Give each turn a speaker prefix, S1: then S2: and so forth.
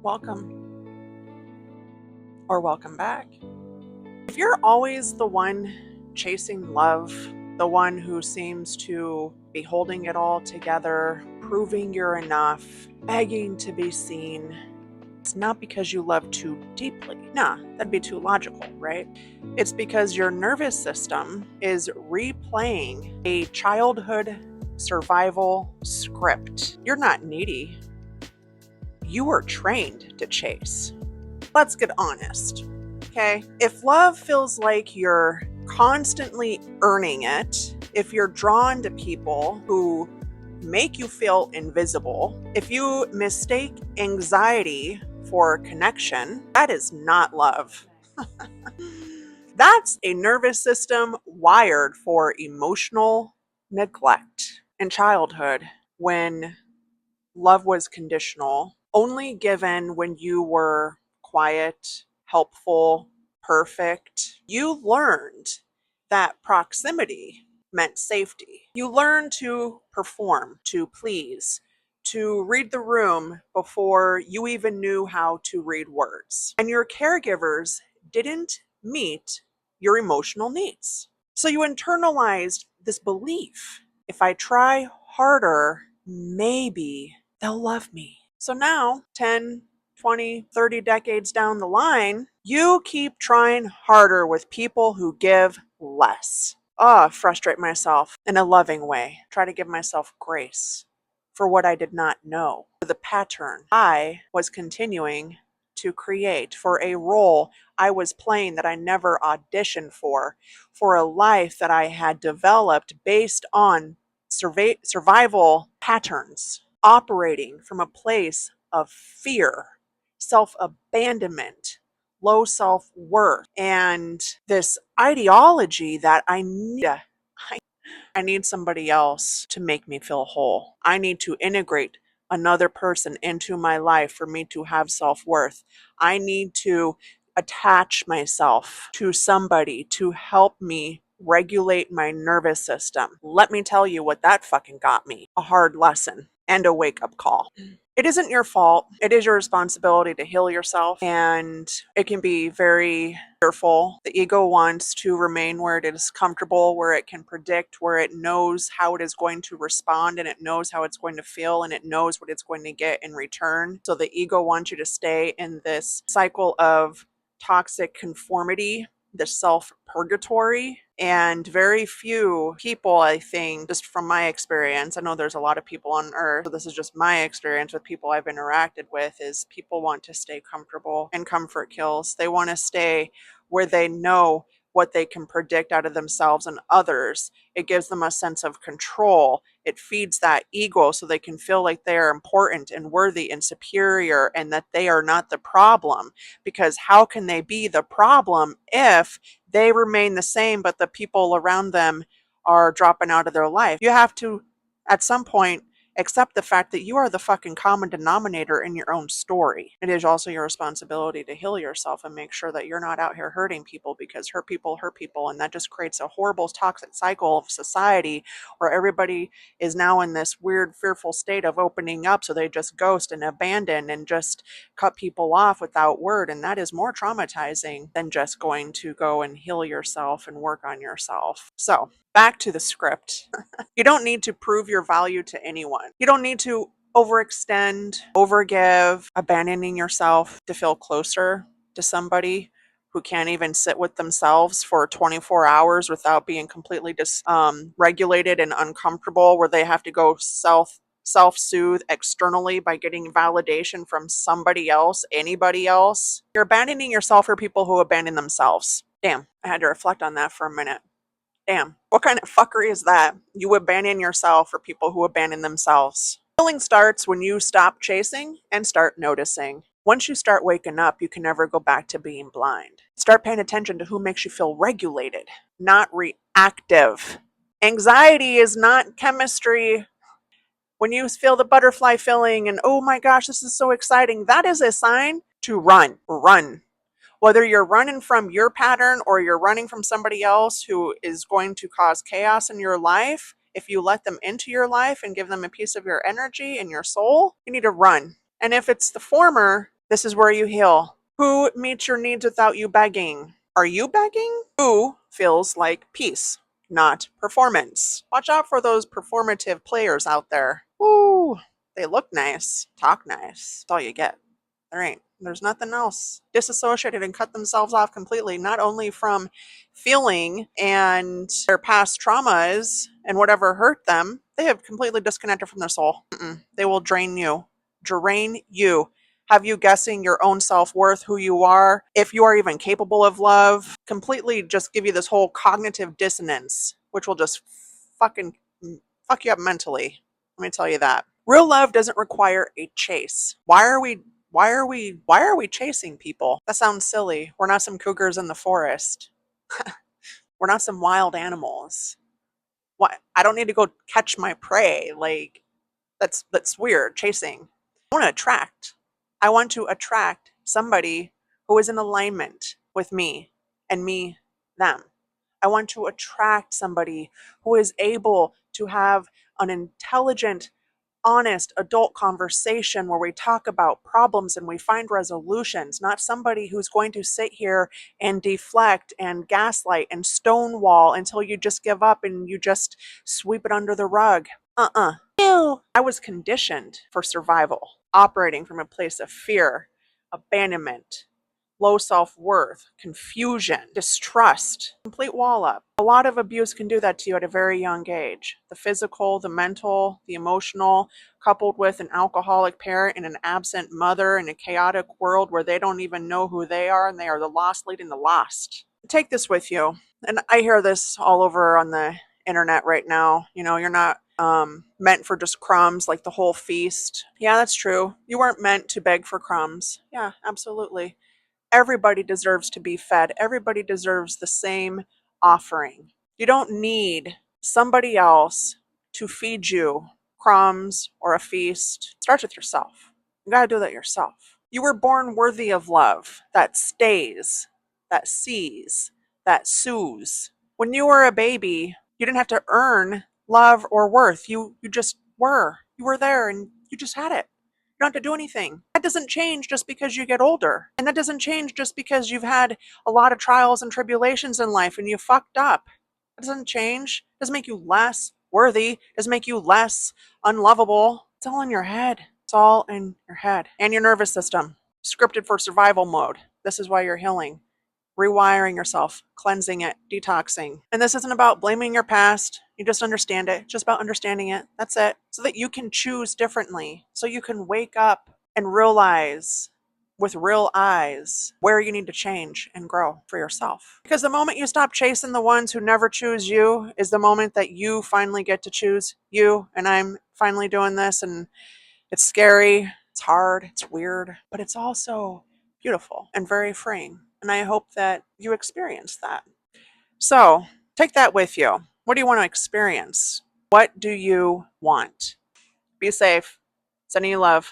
S1: Welcome or welcome back. If you're always the one chasing love, the one who seems to be holding it all together, proving you're enough, begging to be seen, it's not because you love too deeply. Nah, that'd be too logical, right? It's because your nervous system is replaying a childhood survival script. You're not needy. You were trained to chase. Let's get honest, okay? If love feels like you're constantly earning it, if you're drawn to people who make you feel invisible, if you mistake anxiety for connection, that is not love. That's a nervous system wired for emotional neglect. In childhood, when love was conditional, only given when you were quiet, helpful, perfect, you learned that proximity meant safety. You learned to perform, to please, to read the room before you even knew how to read words. And your caregivers didn't meet your emotional needs. So you internalized this belief: if I try harder, maybe they'll love me. So now, 10, 20, 30 decades down the line, you keep trying harder with people who give less. Frustrate myself in a loving way. Try to give myself grace for what I did not know, for the pattern I was continuing to create, for a role I was playing that I never auditioned for a life that I had developed based on survival patterns, operating from a place of fear, self-abandonment, low self-worth, and this ideology that I need somebody else to make me feel whole. I need to integrate another person into my life for me to have self-worth. I need to attach myself to somebody to help me regulate my nervous system. Let me tell you what that fucking got me. A hard lesson and a wake-up call. It isn't your fault. It is your responsibility to heal yourself, and it can be very fearful. The ego wants to remain where it is comfortable, where it can predict, where it knows how it is going to respond, and it knows how it's going to feel, and it knows what it's going to get in return. So the ego wants you to stay in this cycle of toxic conformity, the self-purgatory. And very few people, I think, just from my experience, I know there's a lot of people on earth, so this is just my experience with people I've interacted with, is people want to stay comfortable, and comfort kills. They want to stay where they know what they can predict out of themselves and others. It gives them a sense of control. It feeds that ego so they can feel like they are important and worthy and superior, and that they are not the problem. Because how can they be the problem if they remain the same, but the people around them are dropping out of their life? You have to, at some point, accept the fact that you are the fucking common denominator in your own story. It is also your responsibility to heal yourself and make sure that you're not out here hurting people, because hurt people, and that just creates a horrible toxic cycle of society where everybody is now in this weird fearful state of opening up, so they just ghost and abandon and just cut people off without word, and that is more traumatizing than just going to go and heal yourself and work on yourself. So back to the script. You don't need to prove your value to anyone. You don't need to overextend, overgive, abandoning yourself to feel closer to somebody who can't even sit with themselves for 24 hours without being completely regulated and uncomfortable, where they have to go self-soothe externally by getting validation from somebody else, anybody else. You're abandoning yourself for people who abandon themselves. Damn, I had to reflect on that for a minute. Damn, what kind of fuckery is that? You abandon yourself for people who abandon themselves. Healing starts when you stop chasing and start noticing. Once you start waking up, you can never go back to being blind. Start paying attention to who makes you feel regulated, not reactive. Anxiety is not chemistry. When you feel the butterfly feeling and, oh my gosh, this is so exciting, that is a sign to run. Run. Whether you're running from your pattern or you're running from somebody else who is going to cause chaos in your life, if you let them into your life and give them a piece of your energy and your soul, you need to run. And if it's the former, This is where you heal. Who meets your needs without you begging? Are you begging? Who feels like peace, not performance? Watch out for those performative players out there. Ooh, they look nice, talk nice. That's all you get. There's nothing else. Disassociated and cut themselves off completely, not only from feeling and their past traumas and whatever hurt them, they have completely disconnected from their soul. They will drain you. Drain you. Have you guessing your own self-worth, who you are, if you are even capable of love, completely just give you this whole cognitive dissonance, which will just fucking fuck you up mentally. Let me tell you that. Real love doesn't require a chase. Why are we chasing people? That sounds silly. We're not some cougars in the forest. We're not some wild animals. Why? I don't need to go catch my prey. Like, that's weird. Chasing. I want to attract. I want to attract somebody who is in alignment with me and me, them. I want to attract somebody who is able to have an intelligent, honest adult conversation where we talk about problems and we find resolutions, not somebody who's going to sit here and deflect and gaslight and stonewall until you just give up and you just sweep it under the rug. Ew. I was conditioned for survival, operating from a place of fear, abandonment, low self-worth, confusion, distrust, complete wall up. A lot of abuse can do that to you at a very young age. The physical, the mental, the emotional, coupled with an alcoholic parent and an absent mother in a chaotic world where they don't even know who they are and they are the lost leading the lost. Take this with you. And I hear this all over on the internet right now. You're not meant for just crumbs, like the whole feast. Yeah, that's true. You weren't meant to beg for crumbs. Yeah, absolutely. Everybody deserves to be fed. Everybody deserves the same offering. You don't need somebody else to feed you crumbs or a feast. It starts with yourself. You got to do that yourself. You were born worthy of love that stays, that sees, that soothes. When you were a baby, you didn't have to earn love or worth. You just were. You were there and you just had it. You don't have to do anything. That doesn't change just because you get older. And that doesn't change just because you've had a lot of trials and tribulations in life and you fucked up. That doesn't change. It doesn't make you less worthy. It doesn't make you less unlovable. It's all in your head. It's all in your head and your nervous system. Scripted for survival mode. This is why you're healing. Rewiring yourself, cleansing it, detoxing. And this isn't about blaming your past. You just understand it. It's just about understanding it. That's it. So that you can choose differently. So you can wake up and realize with real eyes where you need to change and grow for yourself. Because the moment you stop chasing the ones who never choose you is the moment that you finally get to choose you. And I'm finally doing this, and it's scary, it's hard, it's weird, but it's also beautiful and very freeing. And I hope that you experience that. So take that with you. What do you want to experience? What do you want? Be safe. Sending you love.